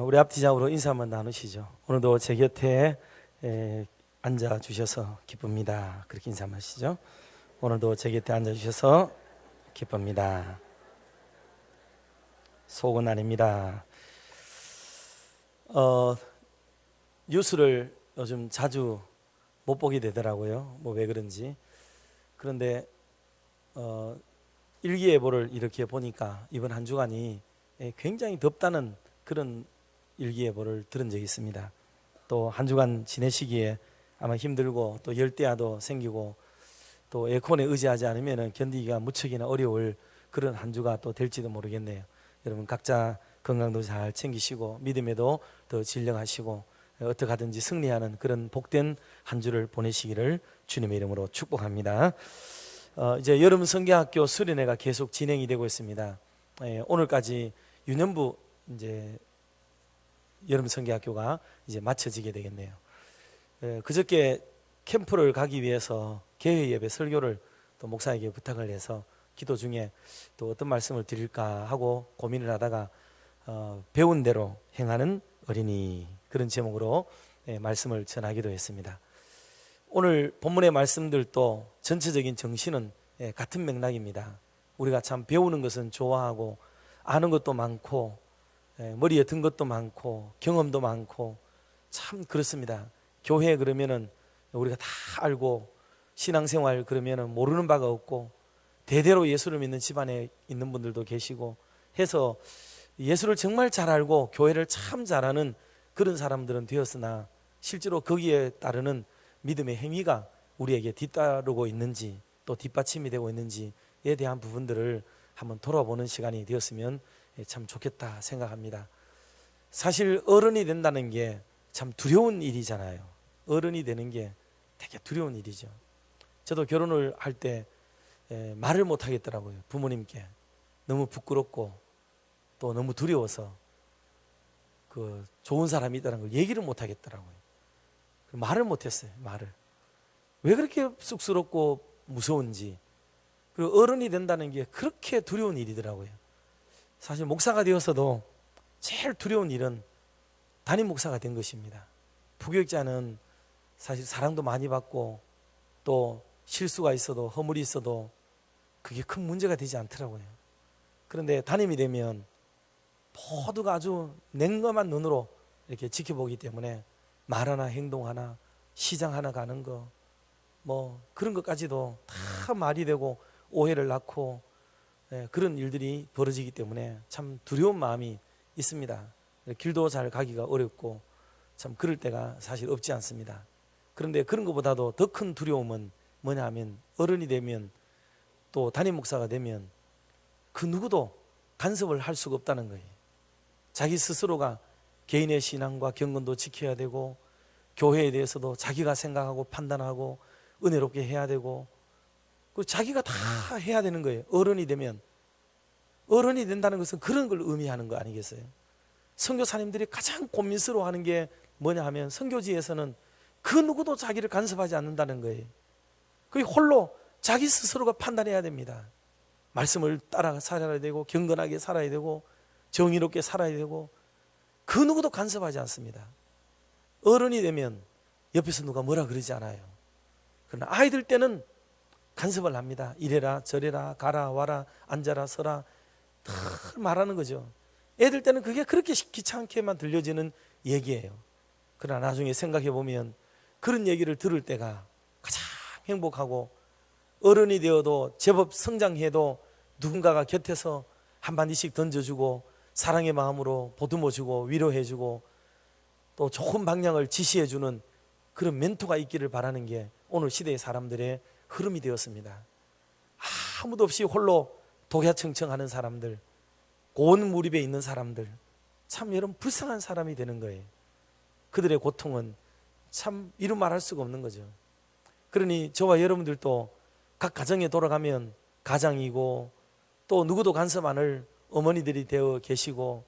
우리 앞뒤장으로 인사 한번 나누시죠. 오늘도 제 곁에 앉아 주셔서 기쁩니다. 그렇게 인사 한번 하시죠. 오늘도 제 곁에 앉아 주셔서 기쁩니다. 속은 아닙니다. 뉴스를 요즘 자주 못 보게 되더라고요. 뭐 왜 그런지. 그런데 일기예보를 이렇게 보니까 이번 한 주간이 굉장히 덥다는 그런 일기예보를 들은 적이 있습니다. 또 한 주간 지내시기에 아마 힘들고 또 열대야도 생기고 또 에어컨에 의지하지 않으면 견디기가 무척이나 어려울 그런 한 주가 또 될지도 모르겠네요. 여러분 각자 건강도 잘 챙기시고 믿음에도 더 진정하시고 어떻게 하든지 승리하는 그런 복된 한 주를 보내시기를 주님의 이름으로 축복합니다. 이제 여름 성경학교 수련회가 계속 진행이 되고 있습니다. 오늘까지 유년부 이제 여름 성경학교가 이제 마쳐지게 되겠네요. 그저께 캠프를 가기 위해서 개회 예배 설교를 또 목사에게 부탁을 해서 기도 중에 또 어떤 말씀을 드릴까 하고 고민을 하다가 배운 대로 행하는 어린이, 그런 제목으로 말씀을 전하기도 했습니다. 오늘 본문의 말씀들도 전체적인 정신은 같은 맥락입니다. 우리가 참 배우는 것은 좋아하고 아는 것도 많고 머리에 든 것도 많고 경험도 많고 참 그렇습니다. 교회 그러면은 우리가 다 알고 신앙생활 그러면은 모르는 바가 없고 대대로 예수를 믿는 집안에 있는 분들도 계시고 해서 예수를 정말 잘 알고 교회를 참 잘하는 그런 사람들은 되었으나 실제로 거기에 따르는 믿음의 행위가 우리에게 뒤따르고 있는지 또 뒷받침이 되고 있는지에 대한 부분들을 한번 돌아보는 시간이 되었으면 참 좋겠다 생각합니다. 사실 어른이 된다는 게 참 두려운 일이잖아요. 어른이 되는 게 되게 두려운 일이죠. 저도 결혼을 할 때 말을 못 하겠더라고요. 부모님께 너무 부끄럽고 또 너무 두려워서 그 좋은 사람이 있다는 걸 얘기를 못 하겠더라고요. 말을 못 했어요. 말을. 왜 그렇게 쑥스럽고 무서운지. 그리고 어른이 된다는 게 그렇게 두려운 일이더라고요. 사실 목사가 되어서도 제일 두려운 일은 담임 목사가 된 것입니다. 부교육자는 사실 사랑도 많이 받고 또 실수가 있어도 허물이 있어도 그게 큰 문제가 되지 않더라고요. 그런데 담임이 되면 모두가 아주 냉엄한 눈으로 이렇게 지켜보기 때문에 말 하나 행동 하나 시장 하나 가는 거 뭐 그런 것까지도 다 말이 되고 오해를 낳고 그런 일들이 벌어지기 때문에 참 두려운 마음이 있습니다. 길도 잘 가기가 어렵고 참 그럴 때가 사실 없지 않습니다. 그런데 그런 것보다도 더 큰 두려움은 뭐냐 하면 어른이 되면 또 담임 목사가 되면 그 누구도 간섭을 할 수가 없다는 거예요. 자기 스스로가 개인의 신앙과 경건도 지켜야 되고 교회에 대해서도 자기가 생각하고 판단하고 은혜롭게 해야 되고 그리고 자기가 다 해야 되는 거예요. 어른이 되면. 어른이 된다는 것은 그런 걸 의미하는 거 아니겠어요? 선교사님들이 가장 고민스러워하는 게 뭐냐 하면 선교지에서는 그 누구도 자기를 간섭하지 않는다는 거예요. 그 홀로 자기 스스로가 판단해야 됩니다. 말씀을 따라 살아야 되고 경건하게 살아야 되고 정의롭게 살아야 되고 그 누구도 간섭하지 않습니다. 어른이 되면 옆에서 누가 뭐라 그러지 않아요. 그러나 아이들 때는 간섭을 합니다. 이래라 저래라 가라 와라 앉아라 서라 다 말하는 거죠. 애들 때는 그게 그렇게 귀찮게만 들려지는 얘기예요. 그러나 나중에 생각해 보면 그런 얘기를 들을 때가 가장 행복하고 어른이 되어도 제법 성장해도 누군가가 곁에서 한마디씩 던져주고 사랑의 마음으로 보듬어주고 위로해주고 또 좋은 방향을 지시해주는 그런 멘토가 있기를 바라는 게 오늘 시대의 사람들의 흐름이 되었습니다. 아무도 없이 홀로 독야청청하는 사람들, 고운 무립에 있는 사람들, 참 여러분 불쌍한 사람이 되는 거예요. 그들의 고통은 참 이루 말할 수가 없는 거죠. 그러니 저와 여러분들도 각 가정에 돌아가면 가장이고 또 누구도 간섭 안 할 어머니들이 되어 계시고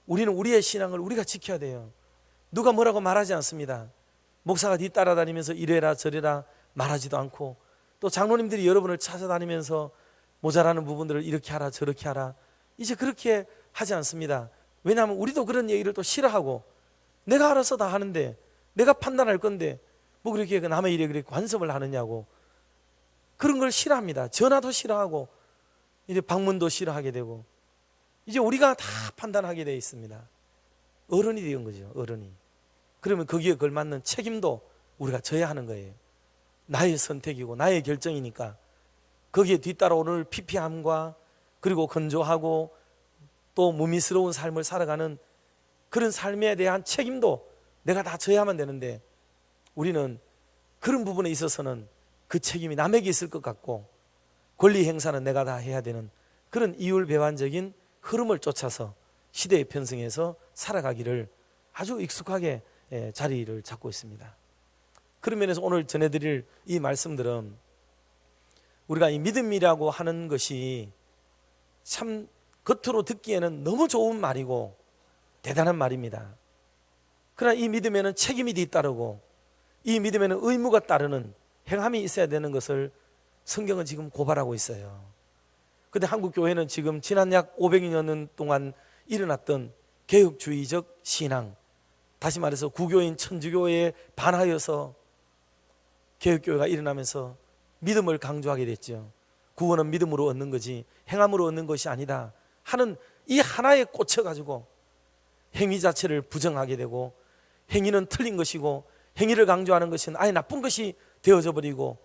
우리는 우리의 신앙을 우리가 지켜야 돼요. 누가 뭐라고 말하지 않습니다. 목사가 뒤 따라다니면서 이래라 저래라 말하지도 않고 또 장로님들이 여러분을 찾아다니면서 모자라는 부분들을 이렇게 하라 저렇게 하라 이제 그렇게 하지 않습니다. 왜냐하면 우리도 그런 얘기를 또 싫어하고, 내가 알아서 다 하는데, 내가 판단할 건데 뭐 그렇게 남의 일에 그렇게 관섭을 하느냐고, 그런 걸 싫어합니다. 전화도 싫어하고 이제 방문도 싫어하게 되고, 이제 우리가 다 판단하게 되어 있습니다. 어른이 되는 거죠, 어른이. 그러면 거기에 걸맞는 책임도 우리가 져야 하는 거예요. 나의 선택이고 나의 결정이니까 거기에 뒤따라오는 피폐함과 그리고 건조하고 또 무미스러운 삶을 살아가는 그런 삶에 대한 책임도 내가 다 져야만 되는데, 우리는 그런 부분에 있어서는 그 책임이 남에게 있을 것 같고 권리 행사는 내가 다 해야 되는 그런 이율배반적인 흐름을 쫓아서 시대에 편승해서 살아가기를 아주 익숙하게 자리를 잡고 있습니다. 그런 면에서 오늘 전해드릴 이 말씀들은 우리가 이 믿음이라고 하는 것이 참 겉으로 듣기에는 너무 좋은 말이고 대단한 말입니다. 그러나 이 믿음에는 책임이 뒤따르고 이 믿음에는 의무가 따르는 행함이 있어야 되는 것을 성경은 지금 고발하고 있어요. 그런데 한국 교회는 지금 지난 약 500년 동안 일어났던 개혁주의적 신앙, 다시 말해서 구교인 천주교에 반하여서 개혁교회가 일어나면서 믿음을 강조하게 됐죠. 구원은 믿음으로 얻는 거지 행함으로 얻는 것이 아니다 하는 이 하나에 꽂혀가지고 행위 자체를 부정하게 되고, 행위는 틀린 것이고 행위를 강조하는 것은 아예 나쁜 것이 되어져 버리고,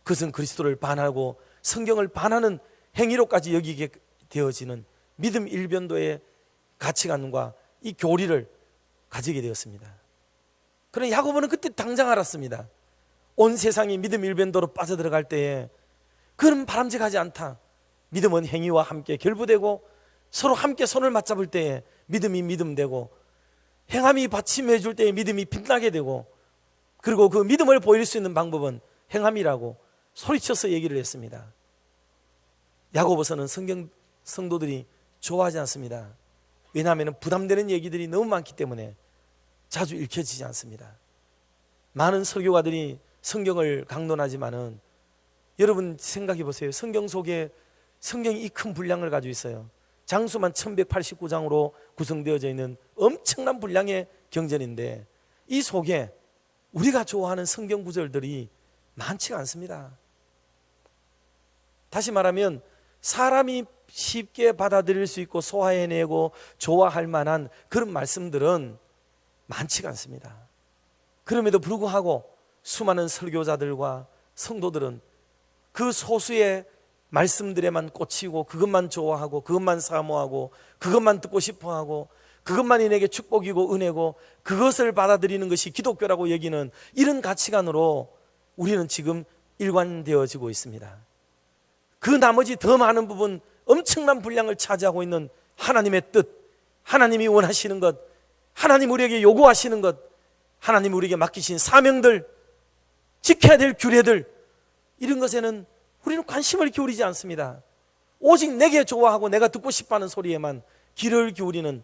그것은 그리스도를 반하고 성경을 반하는 행위로까지 여기게 되어지는 믿음 일변도의 가치관과 이 교리를 가지게 되었습니다. 그러나 야고보는 그때 당장 알았습니다. 온 세상이 믿음 일변도로 빠져들어갈 때에 그는 바람직하지 않다. 믿음은 행위와 함께 결부되고 서로 함께 손을 맞잡을 때에 믿음이 믿음되고, 행함이 받침해 줄 때에 믿음이 빛나게 되고, 그리고 그 믿음을 보일 수 있는 방법은 행함이라고 소리쳐서 얘기를 했습니다. 야고보서는 성경 성도들이 좋아하지 않습니다. 왜냐하면 부담되는 얘기들이 너무 많기 때문에 자주 읽혀지지 않습니다. 많은 설교가들이 성경을 강론하지만은 여러분 생각해 보세요. 성경 속에 성경이 이 큰 분량을 가지고 있어요. 장수만 1189장으로 구성되어져 있는 엄청난 분량의 경전인데 이 속에 우리가 좋아하는 성경 구절들이 많지가 않습니다. 다시 말하면 사람이 쉽게 받아들일 수 있고 소화해내고 좋아할 만한 그런 말씀들은 많지가 않습니다. 그럼에도 불구하고 수많은 설교자들과 성도들은 그 소수의 말씀들에만 꽂히고 그것만 좋아하고 그것만 사모하고 그것만 듣고 싶어하고 그것만이 내게 축복이고 은혜고 그것을 받아들이는 것이 기독교라고 여기는 이런 가치관으로 우리는 지금 일관되어지고 있습니다. 그 나머지 더 많은 부분, 엄청난 분량을 차지하고 있는 하나님의 뜻, 하나님이 원하시는 것, 하나님 우리에게 요구하시는 것, 하나님 우리에게 맡기신 사명들, 지켜야 될 규례들, 이런 것에는 우리는 관심을 기울이지 않습니다. 오직 내게 좋아하고 내가 듣고 싶어하는 소리에만 귀를 기울이는,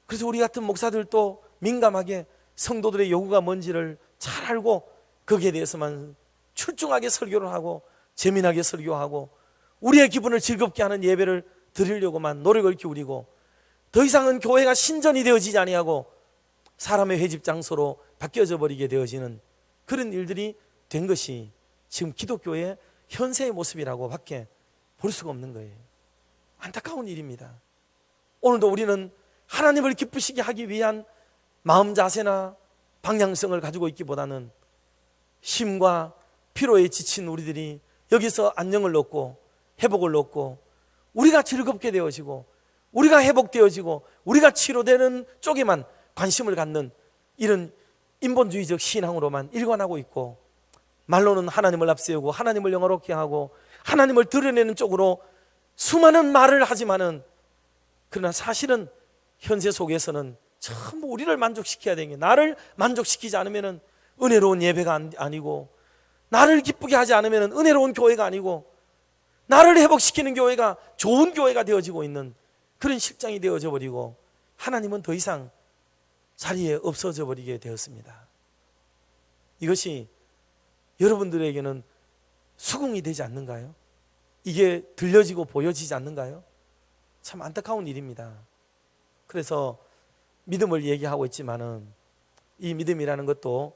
그래서 우리 같은 목사들도 민감하게 성도들의 요구가 뭔지를 잘 알고 거기에 대해서만 출중하게 설교를 하고 재미나게 설교하고 우리의 기분을 즐겁게 하는 예배를 드리려고만 노력을 기울이고, 더 이상은 교회가 신전이 되어지지 아니하고 사람의 회집 장소로 바뀌어져 버리게 되어지는 그런 일들이 된 것이 지금 기독교의 현세의 모습이라고 밖에 볼 수가 없는 거예요. 안타까운 일입니다. 오늘도 우리는 하나님을 기쁘시게 하기 위한 마음 자세나 방향성을 가지고 있기보다는 힘과 피로에 지친 우리들이 여기서 안녕을 얻고 회복을 얻고 우리가 즐겁게 되어지고 우리가 회복되어지고 우리가 치료되는 쪽에만 관심을 갖는 이런 인본주의적 신앙으로만 일관하고 있고, 말로는 하나님을 앞세우고 하나님을 영화롭게 하고 하나님을 드러내는 쪽으로 수많은 말을 하지만은, 그러나 사실은 현세 속에서는 전부 우리를 만족시켜야 되는 게, 나를 만족시키지 않으면 은혜로운 예배가 아니고, 나를 기쁘게 하지 않으면 은혜로운 교회가 아니고, 나를 회복시키는 교회가 좋은 교회가 되어지고 있는 그런 실정이 되어져 버리고 하나님은 더 이상 자리에 없어져 버리게 되었습니다. 이것이 여러분들에게는 수긍이 되지 않는가요? 이게 들려지고 보여지지 않는가요? 참 안타까운 일입니다. 그래서 믿음을 얘기하고 있지만은 이 믿음이라는 것도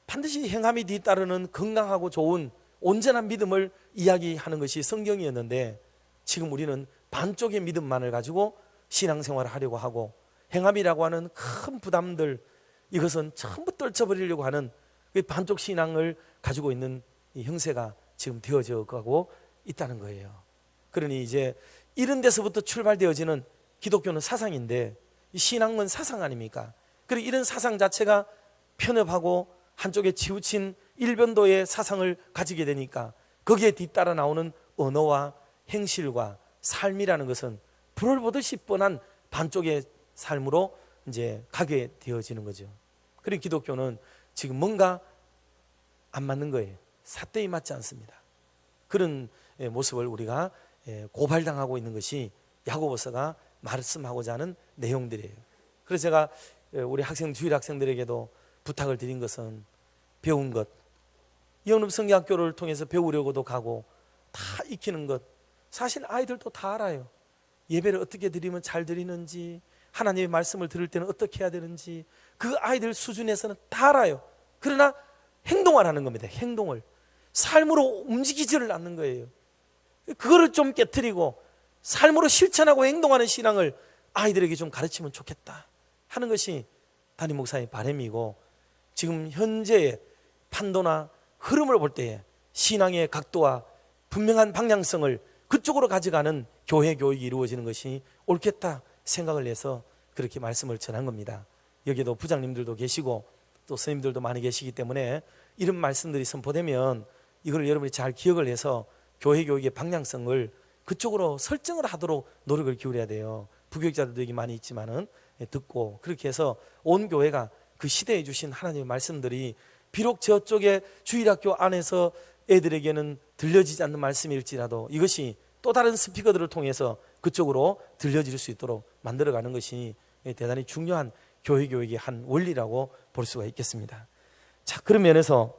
반드시 행함이 뒤따르는 건강하고 좋은 온전한 믿음을 이야기하는 것이 성경이었는데, 지금 우리는 반쪽의 믿음만을 가지고 신앙생활을 하려고 하고, 행함이라고 하는 큰 부담들, 이것은 전부 떨쳐버리려고 하는 반쪽 신앙을 가지고 있는 이 형세가 지금 되어져 가고 있다는 거예요. 그러니 이제 이런 데서부터 출발되어지는 기독교는 사상인데, 이 신앙은 사상 아닙니까? 그리고 이런 사상 자체가 편협하고 한쪽에 치우친 일변도의 사상을 가지게 되니까 거기에 뒤따라 나오는 언어와 행실과 삶이라는 것은 불을 보듯이 뻔한 반쪽의 삶으로 이제 가게 되어지는 거죠. 그리고 기독교는 지금 뭔가 안 맞는 거예요. 삿대이 맞지 않습니다. 그런 모습을 우리가 고발당하고 있는 것이 야고보서가 말씀하고자 하는 내용들이에요. 그래서 제가 우리 주일 학생들에게도 부탁을 드린 것은 배운 것, 연합성경학교를 통해서 배우려고도 가고 다 익히는 것, 사실 아이들도 다 알아요. 예배를 어떻게 드리면 잘 드리는지, 하나님의 말씀을 들을 때는 어떻게 해야 되는지 그 아이들 수준에서는 다 알아요. 그러나 행동하라는 겁니다. 행동을 삶으로 움직이지를 않는 거예요. 그거를 좀 깨트리고 삶으로 실천하고 행동하는 신앙을 아이들에게 좀 가르치면 좋겠다 하는 것이 담임 목사의 바람이고, 지금 현재의 판도나 흐름을 볼 때에 신앙의 각도와 분명한 방향성을 그쪽으로 가져가는 교회 교육이 이루어지는 것이 옳겠다 생각을 해서 그렇게 말씀을 전한 겁니다. 여기도 부장님들도 계시고 또 선생님들도 많이 계시기 때문에 이런 말씀들이 선포되면 이걸 여러분이 잘 기억을 해서 교회 교육의 방향성을 그쪽으로 설정을 하도록 노력을 기울여야 돼요. 부교육자들도 여기 많이 있지만은 듣고, 그렇게 해서 온 교회가 그 시대에 주신 하나님의 말씀들이 비록 저쪽에 주일학교 안에서 애들에게는 들려지지 않는 말씀일지라도 이것이 또 다른 스피커들을 통해서 그쪽으로 들려질 수 있도록 만들어가는 것이 대단히 중요한 교회 교육의 한 원리라고 볼 수가 있겠습니다. 자, 그런 면에서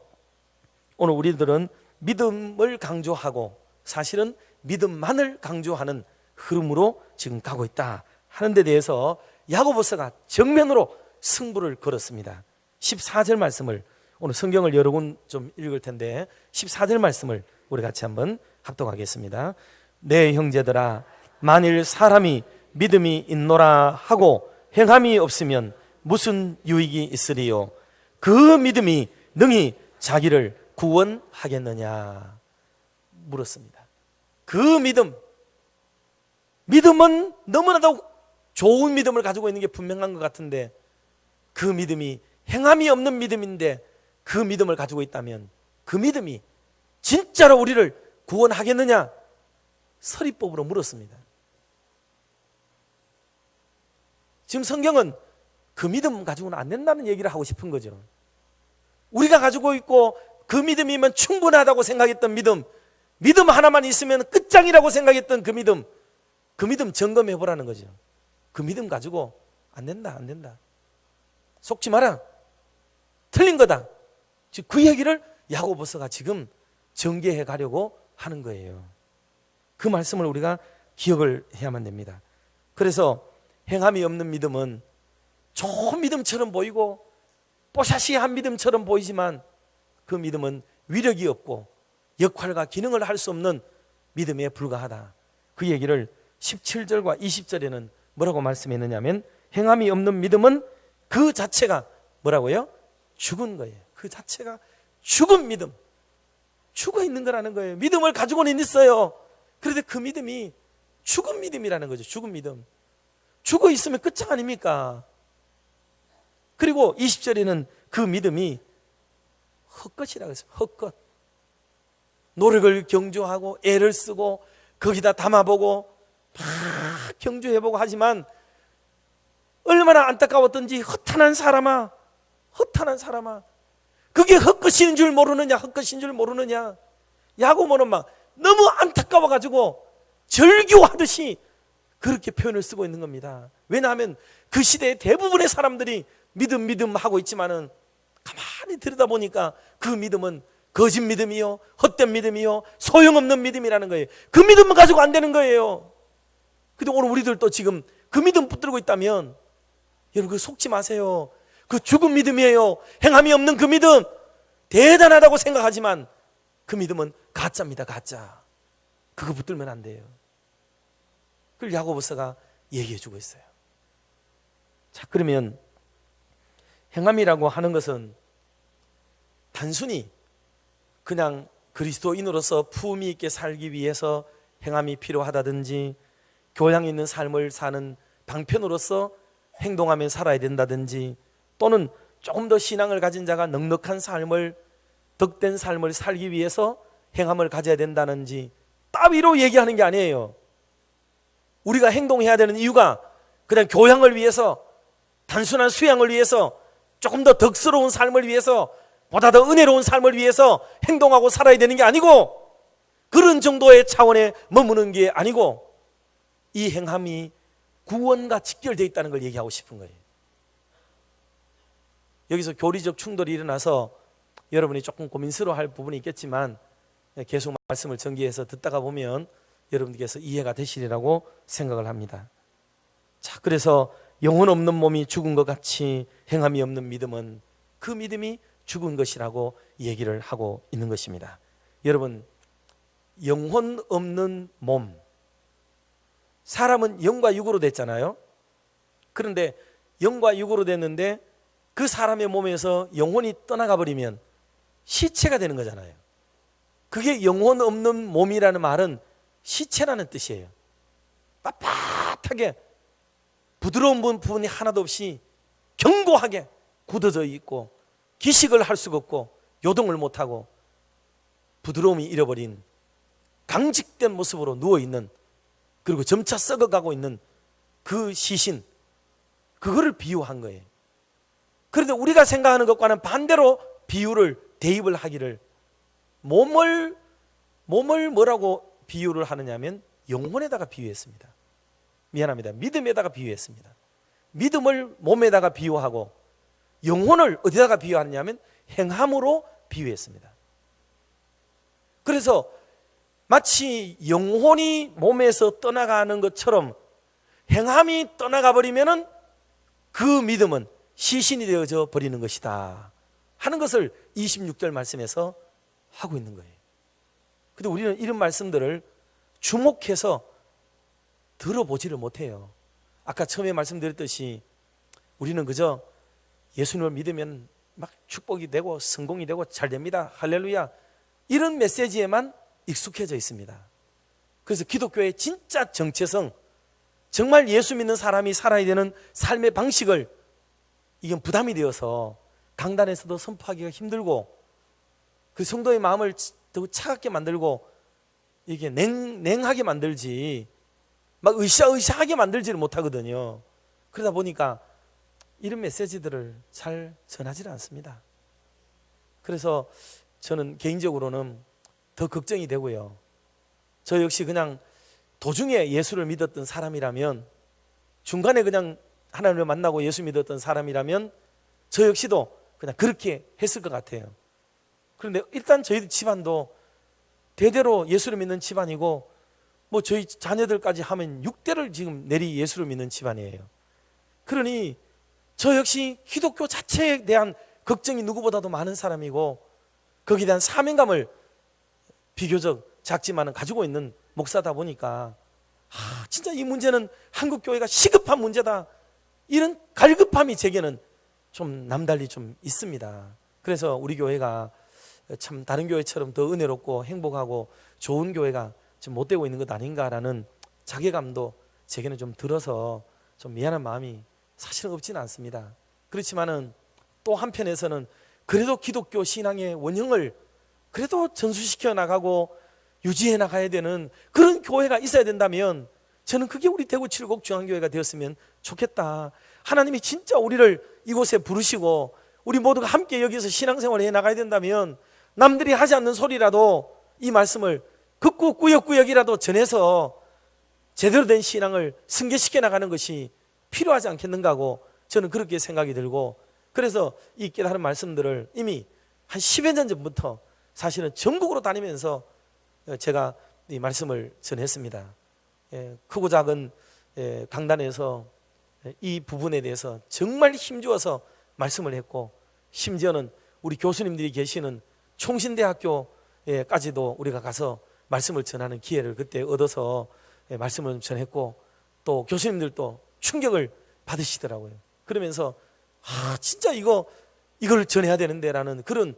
오늘 우리들은 믿음을 강조하고 사실은 믿음만을 강조하는 흐름으로 지금 가고 있다 하는 데 대해서 야고보서가 정면으로 승부를 걸었습니다. 14절 말씀을, 오늘 성경을 여러 군 좀 읽을 텐데 14절 말씀을 우리 같이 한번 합독하겠습니다. 내 형제들아, 만일 사람이 믿음이 있노라 하고 행함이 없으면 무슨 유익이 있으리요? 그 믿음이 능히 자기를 구원하겠느냐 물었습니다. 그 믿음은 너무나도 좋은 믿음을 가지고 있는 게 분명한 것 같은데, 그 믿음이 행함이 없는 믿음인데 그 믿음을 가지고 있다면 그 믿음이 진짜로 우리를 구원하겠느냐 서리법으로 물었습니다. 지금 성경은 그 믿음 가지고는 안 된다는 얘기를 하고 싶은 거죠. 우리가 가지고 있고 그 믿음이면 충분하다고 생각했던 믿음 하나만 있으면 끝장이라고 생각했던 그 믿음 점검해 보라는 거죠. 그 믿음 가지고 안 된다. 속지 마라. 틀린 거다. 즉 그 얘기를 야고보서가 지금 전개해 가려고 하는 거예요. 그 말씀을 우리가 기억을 해야만 됩니다. 그래서 행함이 없는 믿음은 좋은 믿음처럼 보이고 뽀샤시한 믿음처럼 보이지만 그 믿음은 위력이 없고 역할과 기능을 할 수 없는 믿음에 불과하다. 그 얘기를 17절과 20절에는 뭐라고 말씀했느냐면, 행함이 없는 믿음은 그 자체가 뭐라고요? 죽은 거예요. 그 자체가 죽은 믿음, 죽어 있는 거라는 거예요. 믿음을 가지고는 있어요. 그런데 그 믿음이 죽은 믿음이라는 거죠. 죽은 믿음. 죽어 있으면 끝장 아닙니까? 그리고 20절에는 그 믿음이 헛것이라고 했어요. 헛것. 노력을 경주하고 애를 쓰고 거기다 담아보고 막 경주해보고 하지만 얼마나 안타까웠던지, 허탄한 사람아, 그게 헛것인 줄 모르느냐. 야고보는 막 너무 안타까워가지고 절규하듯이 그렇게 표현을 쓰고 있는 겁니다. 왜냐하면 그 시대의 대부분의 사람들이 믿음 하고 있지만은 가만히 들여다보니까 그 믿음은 거짓 믿음이요, 헛된 믿음이요, 소용없는 믿음이라는 거예요. 그 믿음만 가지고 안 되는 거예요. 근데 오늘 우리들도 지금 그 믿음 붙들고 있다면 여러분, 그 속지 마세요. 그 죽은 믿음이에요. 행함이 없는 그 믿음, 대단하다고 생각하지만 그 믿음은 가짜입니다. 가짜. 그거 붙들면 안 돼요. 그걸 야고보서가 얘기해 주고 있어요. 자, 그러면 행함이라고 하는 것은 단순히 그냥 그리스도인으로서 품위 있게 살기 위해서 행함이 필요하다든지, 교양 있는 삶을 사는 방편으로서 행동하며 살아야 된다든지, 또는 조금 더 신앙을 가진 자가 넉넉한 삶을, 덕된 삶을 살기 위해서 행함을 가져야 된다는지 따위로 얘기하는 게 아니에요. 우리가 행동해야 되는 이유가 그냥 교양을 위해서, 단순한 수양을 위해서, 조금 더 덕스러운 삶을 위해서, 보다 더 은혜로운 삶을 위해서 행동하고 살아야 되는 게 아니고, 그런 정도의 차원에 머무는 게 아니고, 이 행함이 구원과 직결되어 있다는 걸 얘기하고 싶은 거예요. 여기서 교리적 충돌이 일어나서 여러분이 조금 고민스러워할 부분이 있겠지만, 계속 말씀을 전개해서 듣다가 보면 여러분께서 이해가 되시리라고 생각을 합니다. 자, 그래서 영혼 없는 몸이 죽은 것 같이 행함이 없는 믿음은 그 믿음이 죽은 것이라고 얘기를 하고 있는 것입니다. 여러분, 영혼 없는 몸, 사람은 영과 육으로 됐잖아요. 그런데 영과 육으로 됐는데 그 사람의 몸에서 영혼이 떠나가 버리면 시체가 되는 거잖아요. 그게 영혼 없는 몸이라는 말은 시체라는 뜻이에요. 빳빳하게 부드러운 부분이 하나도 없이 견고하게 굳어져 있고, 기식을 할 수가 없고 요동을 못하고 부드러움이 잃어버린 강직된 모습으로 누워있는, 그리고 점차 썩어가고 있는 그 시신, 그거를 비유한 거예요. 그런데 우리가 생각하는 것과는 반대로 비유를, 대입을 하기를, 몸을 뭐라고 비유를 하느냐면 영혼에다가 비유했습니다. 미안합니다. 믿음에다가 비유했습니다. 믿음을 몸에다가 비유하고 영혼을 어디다가 비유하느냐면 행함으로 비유했습니다. 그래서 마치 영혼이 몸에서 떠나가는 것처럼 행함이 떠나가 버리면은 그 믿음은 시신이 되어져 버리는 것이다 하는 것을 26절 말씀에서 하고 있는 거예요. 근데 우리는 이런 말씀들을 주목해서 들어보지를 못해요. 아까 처음에 말씀드렸듯이 우리는 그저 예수님을 믿으면 막 축복이 되고 성공이 되고 잘 됩니다, 할렐루야, 이런 메시지에만 익숙해져 있습니다. 그래서 기독교의 진짜 정체성, 정말 예수 믿는 사람이 살아야 되는 삶의 방식을 이건 부담이 되어서 강단에서도 선포하기가 힘들고, 그 성도의 마음을 더 차갑게 만들고 이게 냉하게 만들지, 막 으쌰으쌰하게 만들지를 못하거든요. 그러다 보니까 이런 메시지들을 잘 전하지를 않습니다. 그래서 저는 개인적으로는 더 걱정이 되고요. 저 역시 그냥 도중에 예수를 믿었던 사람이라면, 중간에 그냥 하나님을 만나고 예수 믿었던 사람이라면 저 역시도 그냥 그렇게 했을 것 같아요. 그런데 일단 저희 집안도 대대로 예수를 믿는 집안이고, 뭐 저희 자녀들까지 하면 6대를 지금 내리 예수를 믿는 집안이에요. 그러니 저 역시 기독교 자체에 대한 걱정이 누구보다도 많은 사람이고, 거기에 대한 사명감을 비교적 작지만은 가지고 있는 목사다 보니까 진짜 이 문제는 한국 교회가 시급한 문제다, 이런 갈급함이 제게는 좀 남달리 좀 있습니다. 그래서 우리 교회가 참 다른 교회처럼 더 은혜롭고 행복하고 좋은 교회가 좀 못 되고 있는 것 아닌가라는 자괴감도 제게는 좀 들어서 좀 미안한 마음이 사실은 없지는 않습니다. 그렇지만은 또 한편에서는 그래도 기독교 신앙의 원형을 그래도 전수시켜 나가고 유지해 나가야 되는 그런 교회가 있어야 된다면 저는 그게 우리 대구 칠곡 중앙교회가 되었으면 좋겠다. 하나님이 진짜 우리를 이곳에 부르시고 우리 모두가 함께 여기서 신앙생활을 해 나가야 된다면 남들이 하지 않는 소리라도 이 말씀을 극구 꾸역꾸역이라도 전해서 제대로 된 신앙을 승계시켜 나가는 것이 필요하지 않겠는가 하고 저는 그렇게 생각이 들고, 그래서 이 깨달은 말씀들을 이미 한 10여 년 전부터 사실은 전국으로 다니면서 제가 이 말씀을 전했습니다. 크고 작은 강단에서 이 부분에 대해서 정말 힘주어서 말씀을 했고, 심지어는 우리 교수님들이 계시는 총신대학교에까지도 우리가 가서 말씀을 전하는 기회를 그때 얻어서 말씀을 전했고, 또 교수님들도 충격을 받으시더라고요. 그러면서 진짜 이걸 전해야 되는데 라는 그런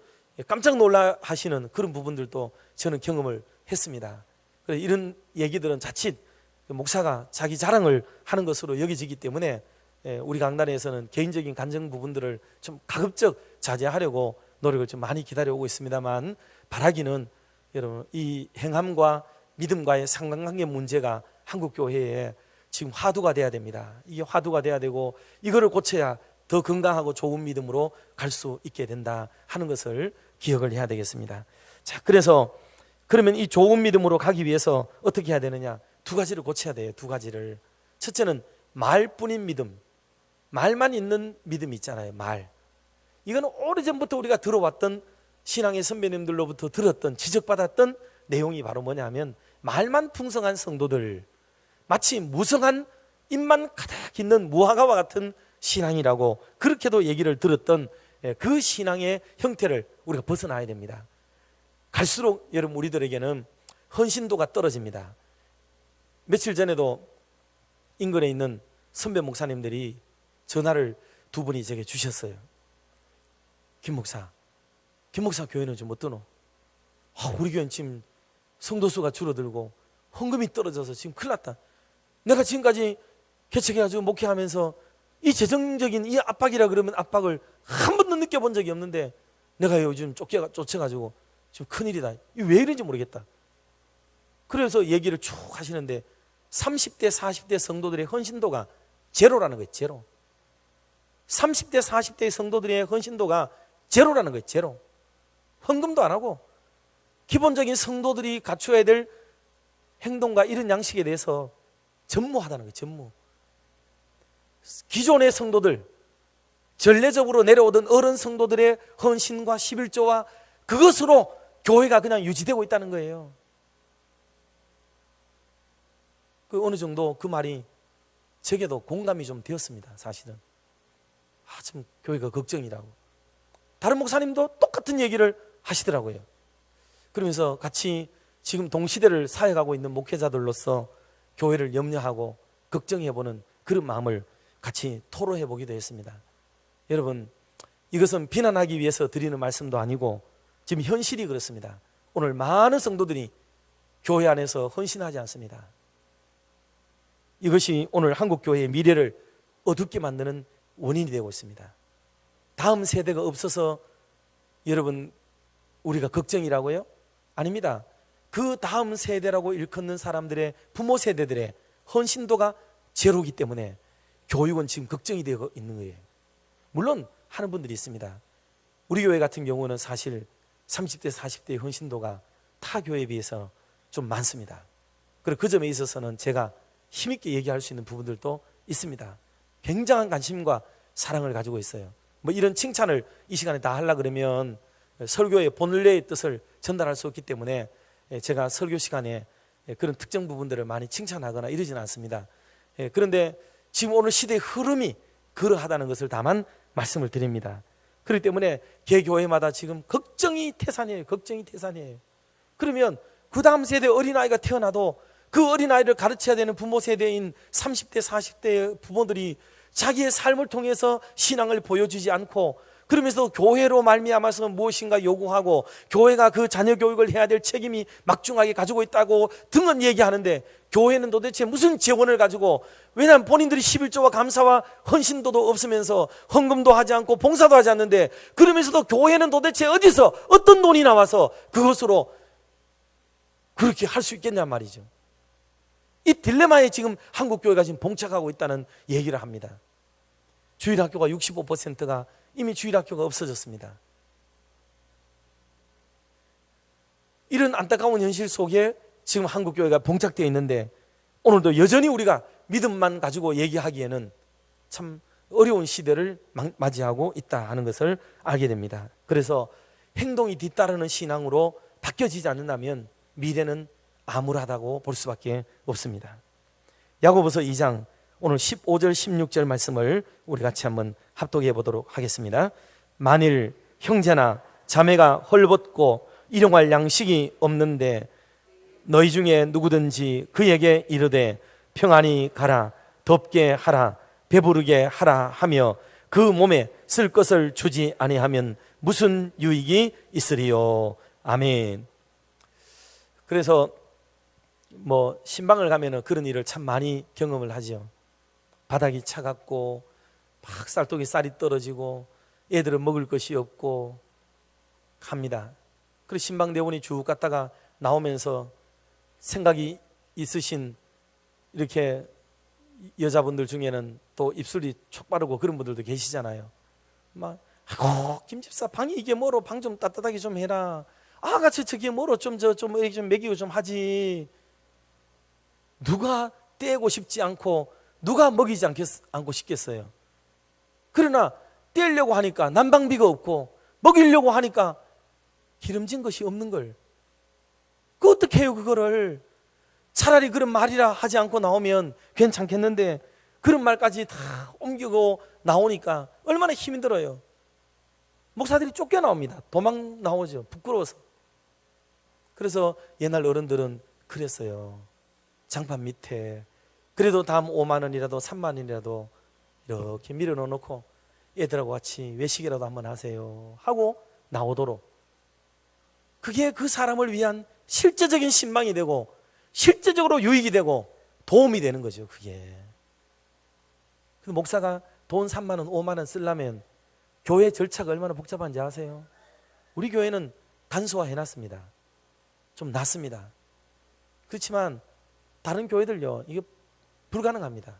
깜짝 놀라 하시는 그런 부분들도 저는 경험을 했습니다. 이런 얘기들은 자칫 목사가 자기 자랑을 하는 것으로 여겨지기 때문에 우리 강단에서는 개인적인 간증 부분들을 좀 가급적 자제하려고 노력을 좀 많이 기다려오고 있습니다만, 바라기는 여러분, 이 행함과 믿음과의 상관관계 문제가 한국 교회에 지금 화두가 돼야 됩니다. 이게 화두가 돼야 되고, 이거를 고쳐야 더 건강하고 좋은 믿음으로 갈 수 있게 된다 하는 것을 기억을 해야 되겠습니다. 자, 그래서 그러면 이 좋은 믿음으로 가기 위해서 어떻게 해야 되느냐? 두 가지를 고쳐야 돼요. 두 가지를. 첫째는 말뿐인 믿음, 말만 있는 믿음이 있잖아요. 말. 이건 오래전부터 우리가 들어왔던, 신앙의 선배님들로부터 들었던, 지적받았던 내용이 바로 뭐냐면, 말만 풍성한 성도들, 마치 무성한 입만 가득 있는 무화과와 같은 신앙이라고 그렇게도 얘기를 들었던 그 신앙의 형태를 우리가 벗어나야 됩니다. 갈수록 여러분, 우리들에게는 헌신도가 떨어집니다. 며칠 전에도 인근에 있는 선배 목사님들이 전화를 두 분이 제게 주셨어요. 김 목사 교회는 좀 어떠노? 우리 교회는 지금 성도수가 줄어들고 헌금이 떨어져서 지금 큰일 났다. 내가 지금까지 개척해가지고 목회하면서 이 재정적인 이 압박이라 그러면 압박을 한 번도 느껴본 적이 없는데, 내가 요즘 쫓아가지고 지금 큰일이다. 이게 왜 이런지 모르겠다. 그래서 얘기를 쭉 하시는데, 30대 40대 성도들의 헌신도가 제로라는 거예요. 제로. 30대 40대 성도들의 헌신도가 제로라는 거예요. 제로. 헌금도 안 하고 기본적인 성도들이 갖춰야 될 행동과 이런 양식에 대해서 전무하다는 거예요. 전무. 기존의 성도들, 전례적으로 내려오던 어른 성도들의 헌신과 11조와 그것으로 교회가 그냥 유지되고 있다는 거예요. 어느 정도 그 말이 제게도 공감이 좀 되었습니다. 사실은 참 교회가 걱정이라고. 다른 목사님도 똑같은 얘기를 하시더라고요. 그러면서 같이 지금 동시대를 사역하고 있는 목회자들로서 교회를 염려하고 걱정해보는 그런 마음을 같이 토로해 보기도 했습니다. 여러분, 이것은 비난하기 위해서 드리는 말씀도 아니고 지금 현실이 그렇습니다. 오늘 많은 성도들이 교회 안에서 헌신하지 않습니다. 이것이 오늘 한국 교회의 미래를 어둡게 만드는 원인이 되고 있습니다. 다음 세대가 없어서 여러분 우리가 걱정이라고요? 아닙니다. 그 다음 세대라고 일컫는 사람들의 부모 세대들의 헌신도가 제로이기 때문에 교육은 지금 걱정이 되고 있는 거예요. 물론 하는 분들이 있습니다. 우리 교회 같은 경우는 사실 30대 40대의 헌신도가 타 교회에 비해서 좀 많습니다. 그리고 그 점에 있어서는 제가 힘있게 얘기할 수 있는 부분들도 있습니다. 굉장한 관심과 사랑을 가지고 있어요. 이런 칭찬을 이 시간에 다 하려고 그러면 설교의 본래의 뜻을 전달할 수 없기 때문에 제가 설교 시간에 그런 특정 부분들을 많이 칭찬하거나 이러지는 않습니다. 그런데 지금 오늘 시대의 흐름이 그러하다는 것을 다만 말씀을 드립니다. 그렇기 때문에 개교회마다 지금 걱정이 태산이에요. 걱정이 태산이에요. 그러면 그 다음 세대 어린아이가 태어나도 그 어린아이를 가르쳐야 되는 부모 세대인 30대 40대의 부모들이 자기의 삶을 통해서 신앙을 보여주지 않고, 그러면서 교회로 말미암아서 무엇인가 요구하고 교회가 그 자녀 교육을 해야 될 책임이 막중하게 가지고 있다고 등은 얘기하는데, 교회는 도대체 무슨 재원을 가지고, 왜냐하면 본인들이 11조와 감사와 헌신도도 없으면서 헌금도 하지 않고 봉사도 하지 않는데, 그러면서도 교회는 도대체 어디서 어떤 돈이 나와서 그것으로 그렇게 할 수 있겠냐 말이죠. 이 딜레마에 지금 한국 교회가 지금 봉착하고 있다는 얘기를 합니다. 주일학교가 65%가 이미 주일학교가 없어졌습니다. 이런 안타까운 현실 속에 지금 한국 교회가 봉착되어 있는데, 오늘도 여전히 우리가 믿음만 가지고 얘기하기에는 참 어려운 시대를 맞이하고 있다 하는 것을 알게 됩니다. 그래서 행동이 뒤따르는 신앙으로 바뀌어지지 않는다면 미래는 암울하다고 볼 수밖에 없습니다. 야고보서 2장 오늘 15절 16절 말씀을 우리 같이 한번 합독해 보도록 하겠습니다. 만일 형제나 자매가 헐벗고 일용할 양식이 없는데 너희 중에 누구든지 그에게 이르되 평안히 가라, 덥게 하라, 배부르게 하라 하며 그 몸에 쓸 것을 주지 아니하면 무슨 유익이 있으리요. 아멘. 그래서 신방을 가면은 그런 일을 참 많이 경험을 하죠. 바닥이 차갑고 막 쌀독이 쌀이 떨어지고 애들은 먹을 것이 없고 합니다. 그리고 신방대원이 쭉 갔다가 나오면서 생각이 있으신 이렇게 여자분들 중에는 또 입술이 촉바르고 그런 분들도 계시잖아요. 막 아이고 김집사 방이 이게 뭐로 방 좀 따뜻하게 좀 해라. 아가씨 저게 뭐로 좀 먹이고 좀 하지. 누가 떼고 싶지 않고 누가 먹이지 않고 싶겠어요. 그러나 떼려고 하니까 난방비가 없고 먹이려고 하니까 기름진 것이 없는 걸. 그 어떻게 해요 그거를. 차라리 그런 말이라 하지 않고 나오면 괜찮겠는데 그런 말까지 다 옮기고 나오니까 얼마나 힘이 들어요. 목사들이 쫓겨나옵니다. 도망 나오죠. 부끄러워서. 그래서 옛날 어른들은 그랬어요. 장판 밑에 그래도 다음 5만 원이라도 3만 원이라도 이렇게 밀어놓고 애들하고 같이 외식이라도 한번 하세요 하고 나오도록. 그게 그 사람을 위한 실제적인 신방이 되고 실제적으로 유익이 되고 도움이 되는 거죠. 그게. 그 목사가 돈 3만 원 5만 원 쓰려면 교회 절차가 얼마나 복잡한지 아세요? 우리 교회는 간소화해놨습니다. 좀 낫습니다. 그렇지만 다른 교회들요 이게 불가능합니다.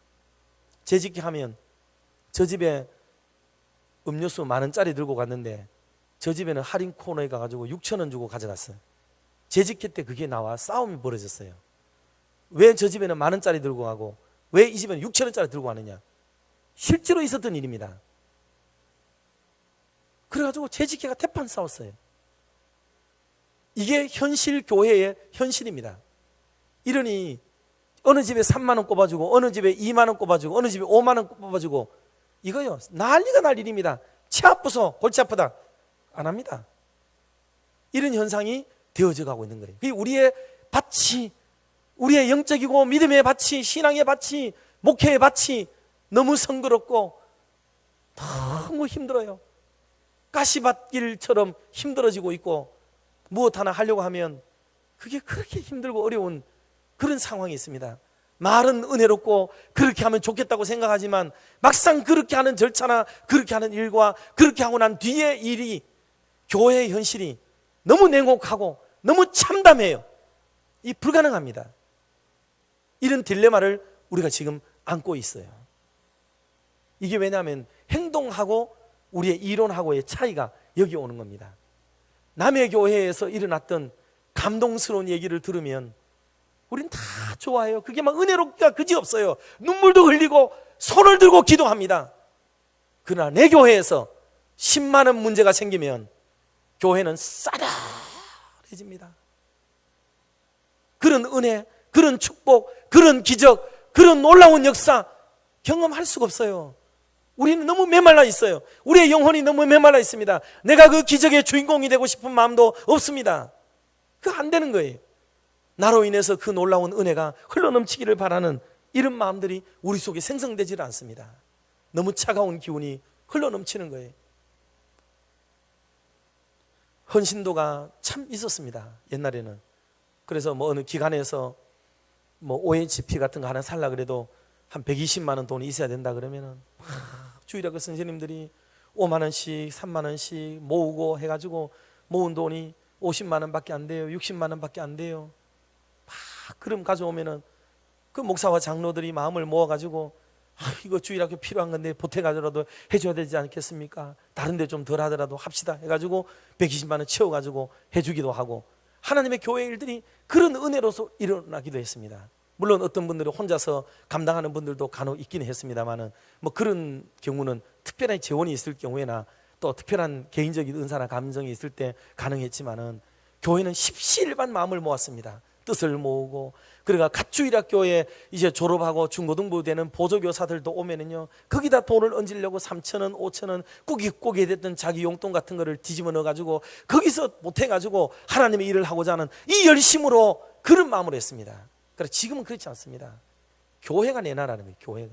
재직기 하면 저 집에 음료수 10,000원짜리 들고 갔는데 저 집에는 할인 코너에 가가지고 6,000원 주고 가져갔어요. 재직회 때 그게 나와 싸움이 벌어졌어요. 왜 저 집에는 10,000원짜리 들고 가고 왜 이 집에는 6,000원짜리 들고 가느냐. 실제로 있었던 일입니다. 그래가지고 재직회가 대판 싸웠어요. 이게 현실 교회의 현실입니다. 이러니 어느 집에 3만 원 꼽아주고 어느 집에 2만 원 꼽아주고 어느 집에 5만 원 꼽아주고 이거요 난리가 날 일입니다. 치 아프소 골치 아프다 안 합니다. 이런 현상이 되어져 가고 있는 거예요. 그게 우리의 밭이, 우리의 영적이고 믿음의 밭이, 신앙의 밭이, 목회의 밭이 너무 성그럽고 너무 힘들어요. 가시밭길처럼 힘들어지고 있고 무엇 하나 하려고 하면 그게 그렇게 힘들고 어려운 그런 상황이 있습니다. 말은 은혜롭고 그렇게 하면 좋겠다고 생각하지만 막상 그렇게 하는 절차나 그렇게 하는 일과 그렇게 하고 난 뒤의 일이 교회의 현실이 너무 냉혹하고 너무 참담해요. 이 불가능합니다. 이런 딜레마를 우리가 지금 안고 있어요. 이게 왜냐하면 행동하고 우리의 이론하고의 차이가 여기 오는 겁니다. 남의 교회에서 일어났던 감동스러운 얘기를 들으면 우린 다 좋아해요. 그게 막 은혜롭기가 그지없어요. 눈물도 흘리고 손을 들고 기도합니다. 그러나 내 교회에서 10만 원 문제가 생기면 교회는 싸늘해집니다. 그런 은혜, 그런 축복, 그런 기적, 그런 놀라운 역사 경험할 수가 없어요. 우리는 너무 메말라 있어요. 우리의 영혼이 너무 메말라 있습니다. 내가 그 기적의 주인공이 되고 싶은 마음도 없습니다. 그거 안 되는 거예요. 나로 인해서 그 놀라운 은혜가 흘러넘치기를 바라는 이런 마음들이 우리 속에 생성되질 않습니다. 너무 차가운 기운이 흘러넘치는 거예요. 헌신도가 참 있었습니다. 옛날에는. 그래서 어느 기관에서 OHP 같은 거 하나 살라 그래도 한 120만 원 돈이 있어야 된다 그러면은 주일학교 선생님들이 5만 원씩 3만 원씩 모으고 해가지고 모은 돈이 50만 원밖에 안 돼요. 60만 원밖에 안 돼요. 막 그럼 가져오면은 그 목사와 장로들이 마음을 모아가지고 이거 주일학교 필요한 건데 보태가지고라도 해줘야 되지 않겠습니까? 다른 데 좀 덜 하더라도 합시다 해가지고 120만 원 채워가지고 해주기도 하고 하나님의 교회 일들이 그런 은혜로서 일어나기도 했습니다. 물론 어떤 분들은 혼자서 감당하는 분들도 간혹 있기는 했습니다만은 그런 경우는 특별한 재원이 있을 경우에나 또 특별한 개인적인 은사나 감정이 있을 때 가능했지만은 교회는 십시일반 마음을 모았습니다. 뜻을 모으고 그러니까 갓 주일학교에 이제 졸업하고 중고등부 되는 보조교사들도 오면은요, 거기다 돈을 얹으려고 3,000원, 5,000원 꾸깃꾸깃 됐던 자기 용돈 같은 거를 뒤집어 넣어가지고 거기서 못해가지고 하나님의 일을 하고자 하는 이 열심으로 그런 마음으로 했습니다. 그러나 지금은 그렇지 않습니다. 교회가 내놔라는 거예요.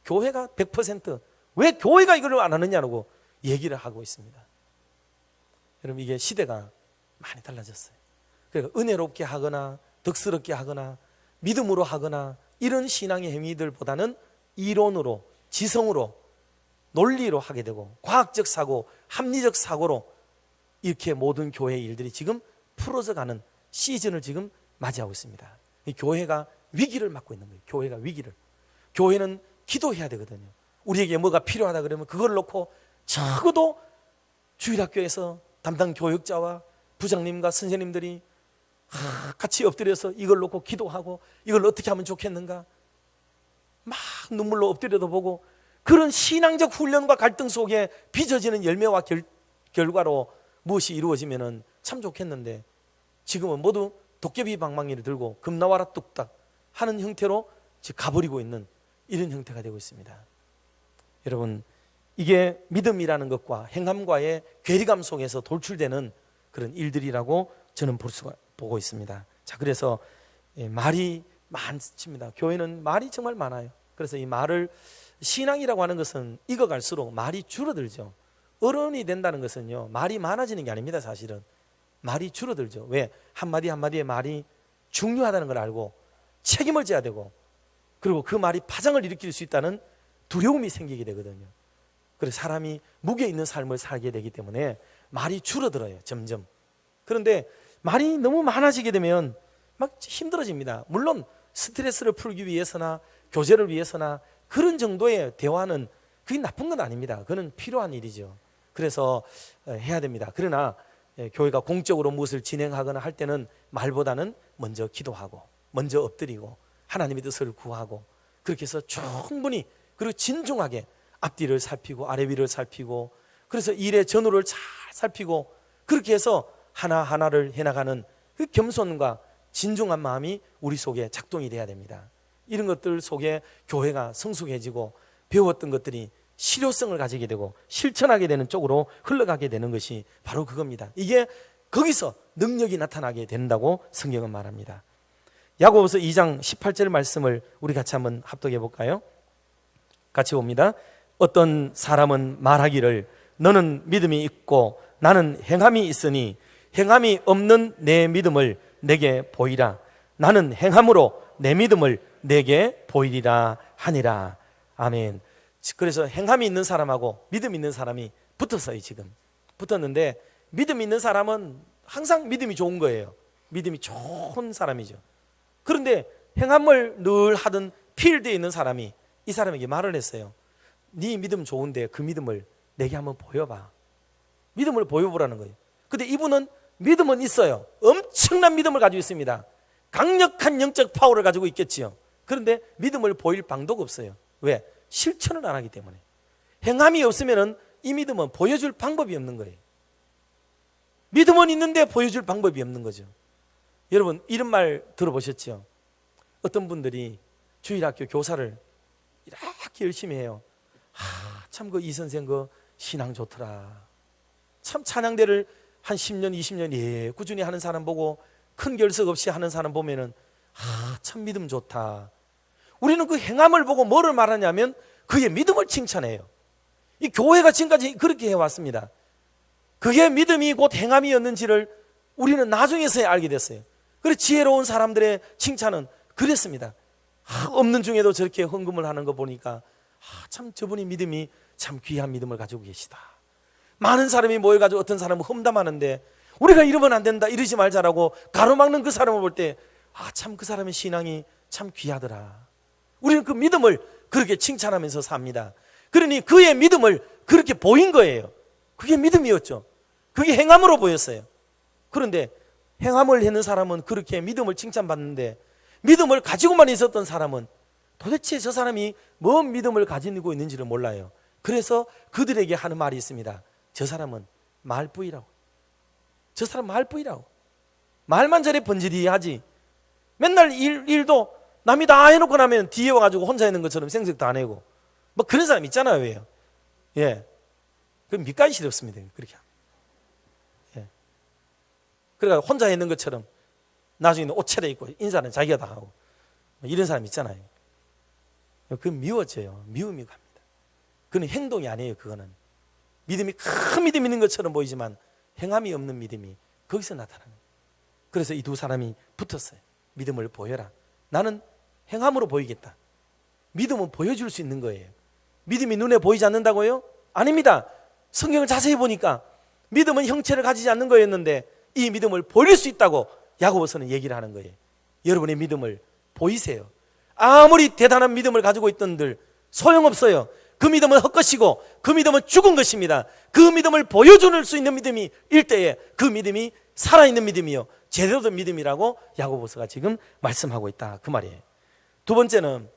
교회가 100%왜 교회가 이걸 안 하느냐고 얘기를 하고 있습니다. 여러분, 이게 시대가 많이 달라졌어요. 그러니까 은혜롭게 하거나 덕스럽게 하거나 믿음으로 하거나 이런 신앙의 행위들보다는 이론으로, 지성으로, 논리로 하게 되고 과학적 사고, 합리적 사고로 이렇게 모든 교회의 일들이 지금 풀어져 가는 시즌을 지금 맞이하고 있습니다. 이 교회가 위기를 맞고 있는 거예요. 교회가 위기를. 교회는 기도해야 되거든요. 우리에게 뭐가 필요하다 그러면 그걸 놓고 적어도 주일학교에서 담당 교육자와 부장님과 선생님들이 같이 엎드려서 이걸 놓고 기도하고 이걸 어떻게 하면 좋겠는가 막 눈물로 엎드려도 보고, 그런 신앙적 훈련과 갈등 속에 빚어지는 열매와 결과로 무엇이 이루어지면 참 좋겠는데, 지금은 모두 도깨비 방망이를 들고 금 나와라 뚝딱 하는 형태로 지금 가버리고 있는 이런 형태가 되고 있습니다. 여러분, 이게 믿음이라는 것과 행함과의 괴리감 속에서 돌출되는 그런 일들이라고 저는 보고 있습니다. 자, 그래서 말이 많습니다. 교회는 말이 정말 많아요. 그래서 이 말을, 신앙이라고 하는 것은 익어갈수록 말이 줄어들죠. 어른이 된다는 것은요, 말이 많아지는 게 아닙니다. 사실은 말이 줄어들죠. 왜? 한마디 한마디의 말이 중요하다는 걸 알고 책임을 져야 되고, 그리고 그 말이 파장을 일으킬 수 있다는 두려움이 생기게 되거든요. 그래서 사람이 무게 있는 삶을 살게 되기 때문에 말이 줄어들어요, 점점. 그런데 말이 너무 많아지게 되면 막 힘들어집니다. 물론 스트레스를 풀기 위해서나 교제를 위해서나 그런 정도의 대화는 그게 나쁜 건 아닙니다. 그건 필요한 일이죠. 그래서 해야 됩니다. 그러나 교회가 공적으로 무엇을 진행하거나 할 때는 말보다는 먼저 기도하고 먼저 엎드리고 하나님의 뜻을 구하고, 그렇게 해서 충분히 그리고 진중하게 앞뒤를 살피고 아래 위를 살피고, 그래서 일의 전후를 잘 살피고, 그렇게 해서 하나하나를 해나가는 그 겸손과 진중한 마음이 우리 속에 작동이 돼야 됩니다. 이런 것들 속에 교회가 성숙해지고 배웠던 것들이 실효성을 가지게 되고 실천하게 되는 쪽으로 흘러가게 되는 것이 바로 그겁니다. 이게 거기서 능력이 나타나게 된다고 성경은 말합니다. 야고보서 2장 18절 말씀을 우리 같이 한번 합독해 볼까요? 같이 봅니다. 어떤 사람은 말하기를 너는 믿음이 있고 나는 행함이 있으니 행함이 없는 내 믿음을 내게 보이라. 나는 행함으로 내 믿음을 내게 보이리라 하니라. 아멘. 그래서 행함이 있는 사람하고 믿음 있는 사람이 붙었어요. 지금 붙었는데, 믿음 있는 사람은 항상 믿음이 좋은 거예요. 믿음이 좋은 사람이죠. 그런데 행함을 늘 하던 필드에 있는 사람이 이 사람에게 말을 했어요. 네 믿음 좋은데 그 믿음을 내게 한번 보여봐. 믿음을 보여보라는 거예요. 근데 이분은 믿음은 있어요. 엄청난 믿음을 가지고 있습니다. 강력한 영적 파워를 가지고 있겠지요. 그런데 믿음을 보일 방도가 없어요. 왜? 실천을 안 하기 때문에. 행함이 없으면 이 믿음은 보여줄 방법이 없는 거예요. 믿음은 있는데 보여줄 방법이 없는 거죠. 여러분, 이런 말 들어보셨죠? 어떤 분들이 주일학교 교사를 이렇게 열심히 해요. 참 그 이 선생 그 신앙 좋더라. 참 찬양대를 한 10년 20년 꾸준히 하는 사람 보고 큰 결석 없이 하는 사람 보면은 참 믿음 좋다. 우리는 그 행함을 보고 뭐를 말하냐면 그의 믿음을 칭찬해요. 이 교회가 지금까지 그렇게 해왔습니다. 그게 믿음이 곧 행함이었는지를 우리는 나중에서야 알게 됐어요. 그래서 지혜로운 사람들의 칭찬은 그랬습니다. 없는 중에도 저렇게 헌금을 하는 거 보니까 참 저분이 믿음이 참 귀한 믿음을 가지고 계시다. 많은 사람이 모여가지고 어떤 사람은 험담하는데 우리가 이러면 안 된다, 이러지 말자라고 가로막는 그 사람을 볼 때 참 그 사람의 신앙이 참 귀하더라. 우리는 그 믿음을 그렇게 칭찬하면서 삽니다. 그러니 그의 믿음을 그렇게 보인 거예요. 그게 믿음이었죠. 그게 행함으로 보였어요. 그런데 행함을 하는 사람은 그렇게 믿음을 칭찬받는데, 믿음을 가지고만 있었던 사람은 도대체 저 사람이 뭔 믿음을 가지고 있는지를 몰라요. 그래서 그들에게 하는 말이 있습니다. 저 사람은 말뿌이라고. 저 사람 말뿌이라고. 말만 저래 번지르르하지 맨날 일도 남이 다 해놓고 나면 뒤에 와가지고 혼자 있는 것처럼 생색 다 내고 뭐 그런 사람 있잖아요. 왜요? 예, 그 밑가시렵습니다. 그렇게. 예, 그러니까 혼자 있는 것처럼 나중에는 옷 차려입고 인사는 자기가 다 하고 뭐 이런 사람 있잖아요. 그건 미워져요. 미움이 갑니다. 그건 행동이 아니에요. 그거는 믿음이 큰 믿음이 있는 것처럼 보이지만 행함이 없는 믿음이 거기서 나타나는 거예요. 그래서 이 두 사람이 붙었어요. 믿음을 보여라. 나는 행함으로 보이겠다. 믿음은 보여줄 수 있는 거예요. 믿음이 눈에 보이지 않는다고요? 아닙니다. 성경을 자세히 보니까 믿음은 형체를 가지지 않는 거였는데 이 믿음을 보일 수 있다고 야고보서는 얘기를 하는 거예요. 여러분의 믿음을 보이세요. 아무리 대단한 믿음을 가지고 있던들 소용없어요. 그 믿음은 헛것이고 그 믿음은 죽은 것입니다. 그 믿음을 보여줄 수 있는 믿음이 일때에 그 믿음이 살아있는 믿음이요 제대로 된 믿음이라고 야고보서가 지금 말씀하고 있다 그 말이에요. 두 번째는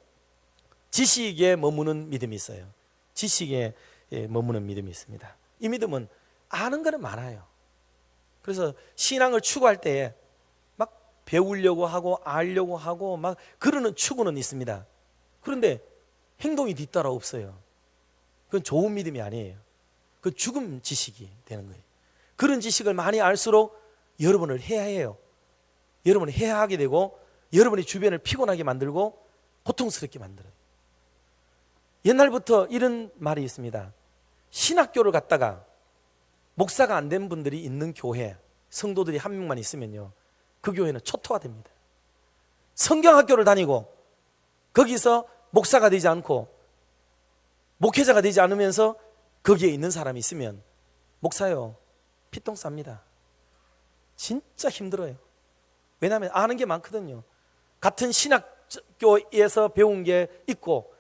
지식에 머무는 믿음이 있어요. 지식에 머무는 믿음이 있습니다. 이 믿음은 아는 거는 많아요. 그래서 신앙을 추구할 때에 막 배우려고 하고 알려고 하고 막 그러는 추구는 있습니다. 그런데 행동이 뒤따라 없어요. 그건 좋은 믿음이 아니에요. 그 죽음 지식이 되는 거예요. 그런 지식을 많이 알수록 여러분을 해야해요. 여러분을 해야하게 되고 여러분의 주변을 피곤하게 만들고 고통스럽게 만들어요. 옛날부터 이런 말이 있습니다. 신학교를 갔다가 목사가 안 된 분들이 있는 교회 성도들이 한 명만 있으면요 그 교회는 초토화 됩니다. 성경학교를 다니고 거기서 목사가 되지 않고 목회자가 되지 않으면서 거기에 있는 사람이 있으면 목사요 피똥 쌉니다. 진짜 힘들어요. 왜냐하면 아는 게 많거든요. 같은 신학교에서 배운 게 있고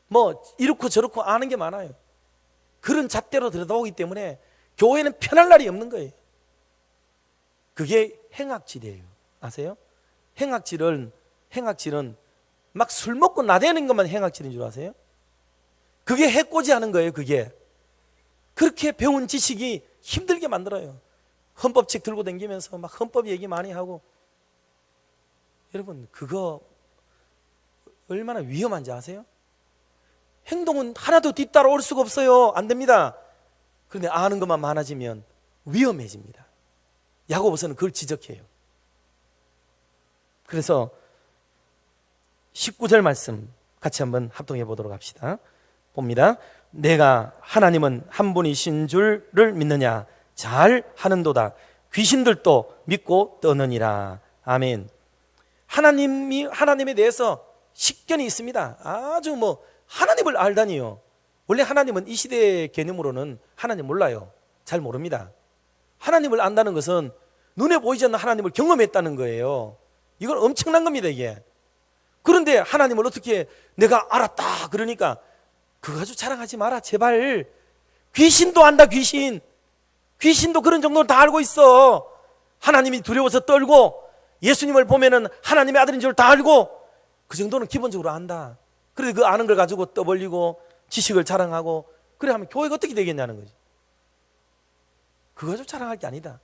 뭐 이렇고 저렇고 아는 게 많아요. 그런 잣대로 들여다보기 때문에 교회는 편할 날이 없는 거예요. 그게 행악질이에요. 아세요? 행악질은 막 술 먹고 나대는 것만 행악질인 줄 아세요? 그게 해코지하는 거예요. 그게 그렇게 배운 지식이 힘들게 만들어요. 헌법책 들고 다니면서 막 헌법 얘기 많이 하고 여러분 그거 얼마나 위험한지 아세요? 행동은 하나도 뒤따라올 수가 없어요. 안 됩니다. 그런데 아는 것만 많아지면 위험해집니다. 야고보서는 그걸 지적해요. 그래서 19절 말씀 같이 한번 합동해 보도록 합시다. 봅니다. 내가 하나님은 한 분이신 줄을 믿느냐? 잘 하는도다. 귀신들도 믿고 떠느니라. 아멘. 하나님에 대해서 식견이 있습니다. 아주 뭐 하나님을 알다니요. 원래 하나님은 이 시대의 개념으로는 하나님 몰라요. 잘 모릅니다. 하나님을 안다는 것은 눈에 보이지 않는 하나님을 경험했다는 거예요. 이건 엄청난 겁니다, 이게. 그런데 하나님을 어떻게 내가 알았다 그러니까 그거 가지고 자랑하지 마라, 제발. 귀신도 안다, 귀신. 귀신도 그런 정도는 다 알고 있어. 하나님이 두려워서 떨고 예수님을 보면은 하나님의 아들인 줄 다 알고 그 정도는 기본적으로 안다. 그래서 그 아는 걸 가지고 떠벌리고 지식을 자랑하고 그래 하면 교회가 어떻게 되겠냐는 거지. 그거 가지고 자랑할 게 아니다.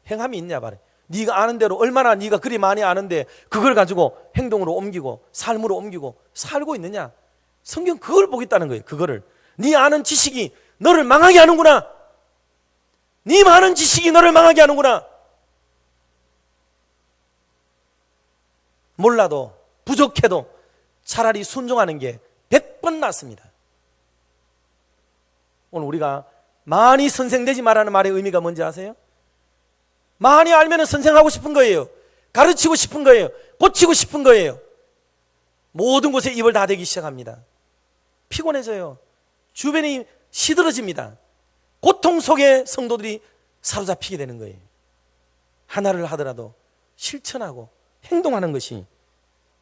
행함이 있냐 말이야. 네가 아는 대로 얼마나 네가 그리 많이 아는데 그걸 가지고 행동으로 옮기고 삶으로 옮기고 살고 있느냐. 성경 그걸 보겠다는 거예요. 그거를. 네 아는 지식이 너를 망하게 하는구나. 네 많은 지식이 너를 망하게 하는구나. 몰라도 부족해도 차라리 순종하는 게 100번 낫습니다. 오늘 우리가 많이 선생되지 말라는 말의 의미가 뭔지 아세요? 많이 알면 선생하고 싶은 거예요. 가르치고 싶은 거예요. 고치고 싶은 거예요. 모든 곳에 입을 다 대기 시작합니다. 피곤해져요. 주변이 시들어집니다. 고통 속에 성도들이 사로잡히게 되는 거예요. 하나를 하더라도 실천하고 행동하는 것이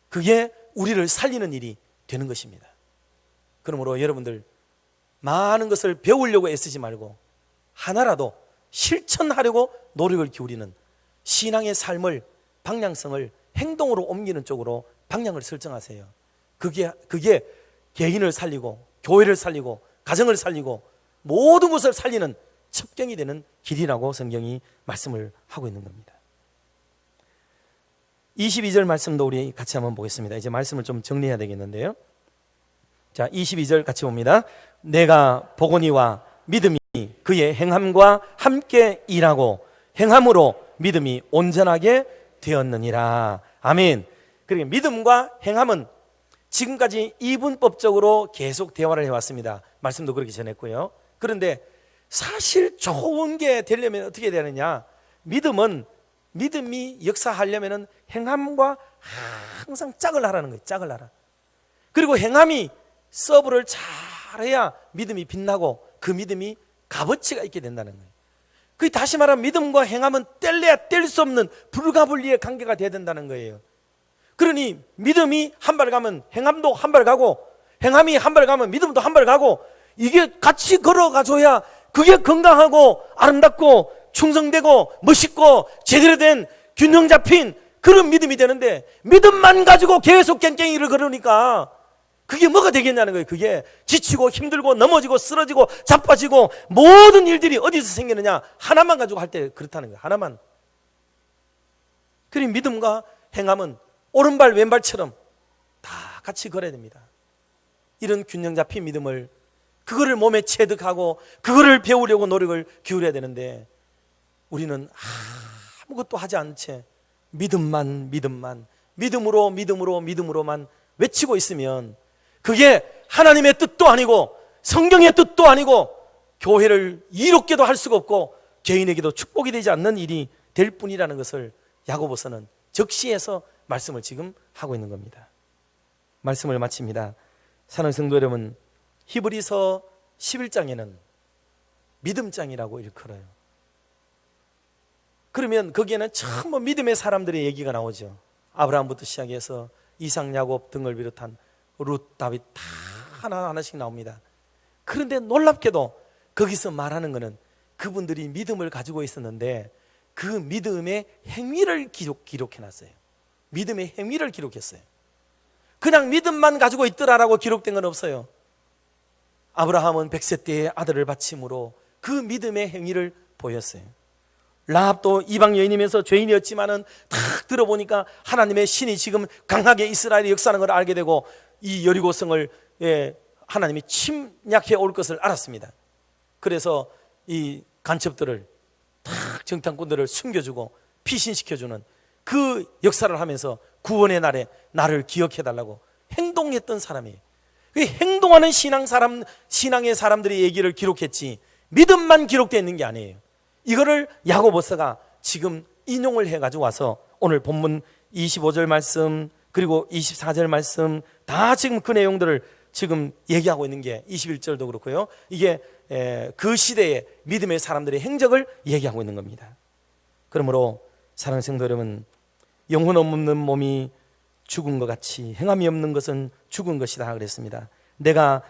그게 우리를 살리는 일이 되는 것입니다. 그러므로 여러분들 많은 것을 배우려고 애쓰지 말고 하나라도 실천하려고 노력을 기울이는 신앙의 삶을, 방향성을 행동으로 옮기는 쪽으로 방향을 설정하세요. 그게 개인을 살리고 교회를 살리고 가정을 살리고 모든 것을 살리는 첩경이 되는 길이라고 성경이 말씀을 하고 있는 겁니다. 22절 말씀도 우리 같이 한번 보겠습니다. 이제 말씀을 좀 정리해야 되겠는데요. 자, 22절 같이 봅니다. 내가 보거니와 믿음이 그의 행함과 함께 일하고 행함으로 믿음이 온전하게 되었느니라. 아멘. 그러니까 믿음과 행함은 지금까지 이분법적으로 계속 대화를 해왔습니다. 말씀도 그렇게 전했고요. 그런데 사실 좋은 게 되려면 어떻게 되느냐? 믿음이 역사하려면 행함과 항상 짝을 하라는 거예요. 짝을 하라. 그리고 행함이 서브를 잘해야 믿음이 빛나고 그 믿음이 값어치가 있게 된다는 거예요. 그 다시 말하면 믿음과 행함은 뗄래야 뗄 수 없는 불가분리의 관계가 돼야 된다는 거예요. 그러니 믿음이 한 발 가면 행함도 한 발 가고 행함이 한 발 가면 믿음도 한 발 가고 이게 같이 걸어가줘야 그게 건강하고 아름답고 충성되고 멋있고 제대로 된 균형 잡힌 그런 믿음이 되는데 믿음만 가지고 계속 깽깽이를 걸으니까 그게 뭐가 되겠냐는 거예요. 그게 지치고 힘들고 넘어지고 쓰러지고 자빠지고 모든 일들이 어디서 생기느냐? 하나만 가지고 할 때 그렇다는 거예요. 하나만. 그러니 믿음과 행함은 오른발 왼발처럼 다 같이 걸어야 됩니다. 이런 균형 잡힌 믿음을 그거를 몸에 체득하고 그거를 배우려고 노력을 기울여야 되는데 우리는 아무것도 하지 않은 채 믿음으로만 외치고 있으면 그게 하나님의 뜻도 아니고 성경의 뜻도 아니고 교회를 이롭게도 할 수가 없고 개인에게도 축복이 되지 않는 일이 될 뿐이라는 것을 야고보서는 적시해서 말씀을 지금 하고 있는 겁니다. 말씀을 마칩니다. 사랑하는 성도 여러분, 히브리서 11장에는 믿음장이라고 일컬어요. 그러면 거기에는 전부 믿음의 사람들의 얘기가 나오죠. 아브라함부터 시작해서 이삭, 야곱 등을 비롯한 룻, 다윗 다 하나하나씩 나옵니다. 그런데 놀랍게도 거기서 말하는 것은 그분들이 믿음을 가지고 있었는데 그 믿음의 행위를 기록해놨어요. 믿음의 행위를 기록했어요. 그냥 믿음만 가지고 있더라라고 기록된 건 없어요. 아브라함은 100세 때에 아들을 바침으로 그 믿음의 행위를 보였어요. 라합도 이방 여인이면서 죄인이었지만은 탁 들어보니까 하나님의 신이 지금 강하게 이스라엘에 역사하는 걸 알게 되고 이 여리고성을 하나님이 침략해 올 것을 알았습니다. 그래서 이 간첩들을 탁 정탐꾼들을 숨겨주고 피신시켜주는 그 역사를 하면서 구원의 날에 나를 기억해달라고 행동했던 사람이에요. 행동하는 신앙의 사람들의 얘기를 기록했지 믿음만 기록되어 있는 게 아니에요. 이거를 야고보서가 지금 인용을 해가지고 와서 오늘 본문 25절 말씀 그리고 24절 말씀 다 지금 그 내용들을 지금 얘기하고 있는 게 21절도 그렇고요. 이게 그 시대의 믿음의 사람들의 행적을 얘기하고 있는 겁니다. 그러므로 사랑하는 성도 여러분, 영혼 없는 몸이 죽은 것 같이 행함이 없는 것은 죽은 것이다 그랬습니다. 내가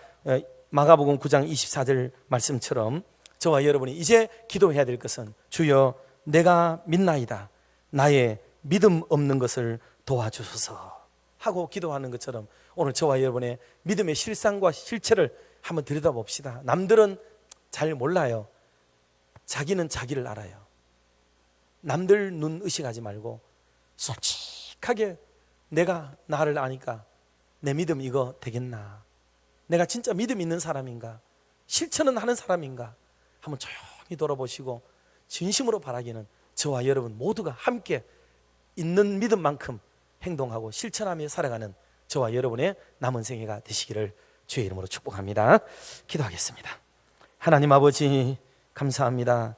마가복음 9장 24절 말씀처럼 저와 여러분이 이제 기도해야 될 것은 주여 내가 믿나이다 나의 믿음 없는 것을 도와주소서 하고 기도하는 것처럼 오늘 저와 여러분의 믿음의 실상과 실체를 한번 들여다봅시다. 남들은 잘 몰라요. 자기는 자기를 알아요. 남들 눈 의식하지 말고 솔직하게 내가 나를 아니까 내 믿음 이거 되겠나? 내가 진짜 믿음 있는 사람인가? 실천은 하는 사람인가? 한번 조용히 돌아보시고 진심으로 바라기는 저와 여러분 모두가 함께 있는 믿음만큼 행동하고 실천하며 살아가는 저와 여러분의 남은 생애가 되시기를 주의 이름으로 축복합니다. 기도하겠습니다. 하나님 아버지 감사합니다.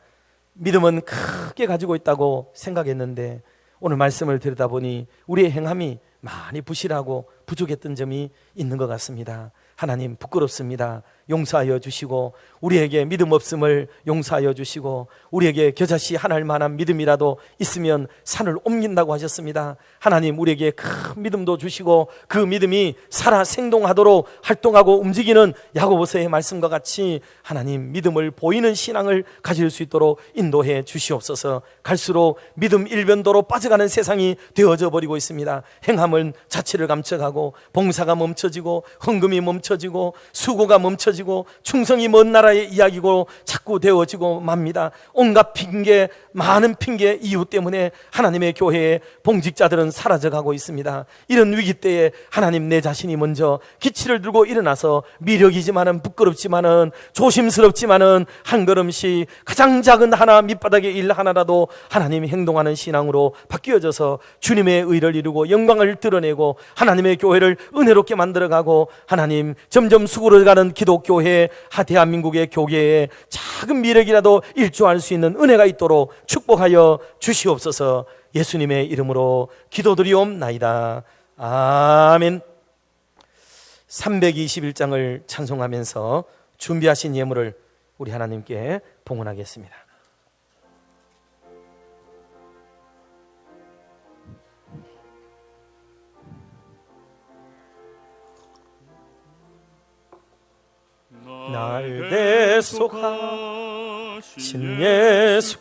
믿음은 크게 가지고 있다고 생각했는데 오늘 말씀을 들여다보니 우리의 행함이 많이 부실하고 부족했던 점이 있는 것 같습니다. 하나님 부끄럽습니다. 용서하여 주시고 우리에게 믿음 없음을 용서하여 주시고 우리에게 겨자씨 하나일 만한 믿음이라도 있으면 산을 옮긴다고 하셨습니다. 하나님 우리에게 큰 믿음도 주시고 그 믿음이 살아 생동하도록 활동하고 움직이는 야고보서의 말씀과 같이 하나님 믿음을 보이는 신앙을 가질 수 있도록 인도해 주시옵소서. 갈수록 믿음 일변도로 빠져가는 세상이 되어져 버리고 있습니다. 행함은 자취를 감춰가고 봉사가 멈춰지고 헌금이 멈춰지고 멈춰지고 수고가 멈춰지고 충성이 먼 나라의 이야기고 자꾸 되어지고 맙니다. 온갖 핑계, 많은 핑계 이유 때문에 하나님의 교회에 봉직자들은 사라져가고 있습니다. 이런 위기 때에 하나님 내 자신이 먼저 기치를 들고 일어나서 미력이지만은 부끄럽지만은 조심스럽지만은 한 걸음씩 가장 작은 하나 밑바닥의 일 하나라도 하나님이 행동하는 신앙으로 바뀌어져서 주님의 의를 이루고 영광을 드러내고 하나님의 교회를 은혜롭게 만들어가고 하나님 점점 수그러가는 기독교회 대한민국의 교계에 작은 미력이라도 일조할 수 있는 은혜가 있도록 축복하여 주시옵소서. 예수님의 이름으로 기도드리옵나이다. 아멘. 321장을 찬송하면서 준비하신 예물을 우리 하나님께 봉헌하겠습니다. 날 대속하신 예수